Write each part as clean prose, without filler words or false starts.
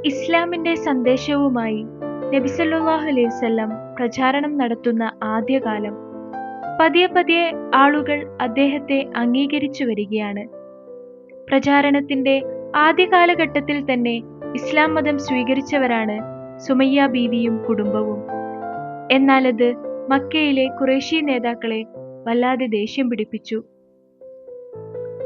ഇസ്ലാമിന്റെ സന്ദേശവുമായി നബി സല്ലല്ലാഹു അലൈഹി വസല്ലം പ്രചാരണം നടത്തുന്ന ആദ്യകാലം. പതിയെ പതിയെ ആളുകൾ അദ്ദേഹത്തെ അംഗീകരിച്ചു വരികയാണ്. പ്രചാരണത്തിന്റെ ആദ്യ കാലഘട്ടത്തിൽ തന്നെ ഇസ്ലാം മതം സ്വീകരിച്ചവരാണ് സുമയ്യ ബീവിയും കുടുംബവും. എന്നാൽ അത് മക്കയിലെ ഖുറൈശി നേതാക്കളെ വല്ലാതെ ദേഷ്യം പിടിപ്പിച്ചു.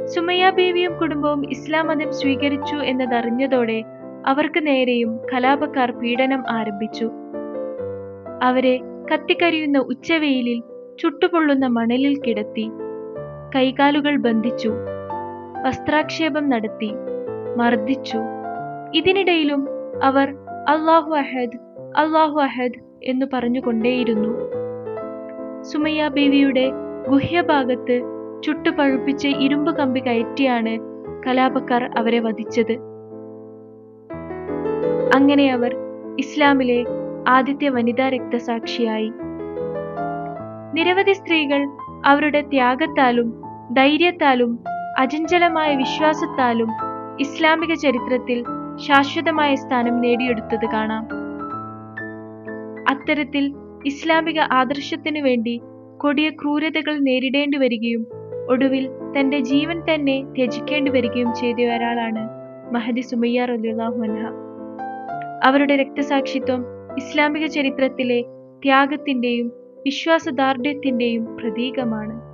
സുമയ്യ ബീവിയും കുടുംബവും ഇസ്ലാം മതം സ്വീകരിച്ചു എന്നതറിഞ്ഞതോടെ അവർക്ക് നേരെയും കലാപക്കാർ പീഡനം ആരംഭിച്ചു. അവരെ കത്തിക്കരിയുന്ന ഉച്ചവെയിലിൽ ചുട്ടുപൊള്ളുന്ന മണലിൽ കിടത്തി, കൈകാലുകൾ ബന്ധിച്ചു, വസ്ത്രാക്ഷേപം നടത്തി, മർദ്ദിച്ചു. ഇതിനിടയിലും അവർ അല്ലാഹു അഹദ്, അല്ലാഹു അഹദ് എന്നു പറഞ്ഞുകൊണ്ടേയിരുന്നു. സുമയ്യ ബീവിയുടെ ഗുഹ്യഭാഗത്ത് ചുട്ടുപഴുപ്പിച്ച് ഇരുമ്പ് കമ്പി കയറ്റിയാണ് കലാപക്കാർ അവരെ വധിച്ചത്. അങ്ങനെ അവർ ഇസ്ലാമിലെ ആദ്യത്തെ വനിതാ രക്തസാക്ഷിയായി. നിരവധി സ്ത്രീകൾ അവരുടെ ത്യാഗത്താലും ധൈര്യത്താലും അചഞ്ചലമായ വിശ്വാസത്താലും ഇസ്ലാമിക ചരിത്രത്തിൽ ശാശ്വതമായ സ്ഥാനം നേടിയെടുത്തത് കാണാം. അത്തരത്തിൽ ഇസ്ലാമിക ആദർശത്തിനു വേണ്ടി കൊടിയ ക്രൂരതകൾ നേരിടേണ്ടി വരികയും ഒടുവിൽ തന്റെ ജീവൻ തന്നെ ത്യജിക്കേണ്ടി വരികയും ചെയ്ത ഒരാളാണ് മഹദി സുമയ്യ റളിയല്ലാഹു അൻഹ. അവരുടെ രക്തസാക്ഷിത്വം ഇസ്ലാമിക ചരിത്രത്തിലെ ത്യാഗത്തിന്റെയും വിശ്വാസദാർഢ്യത്തിന്റെയും പ്രതീകമാണ്.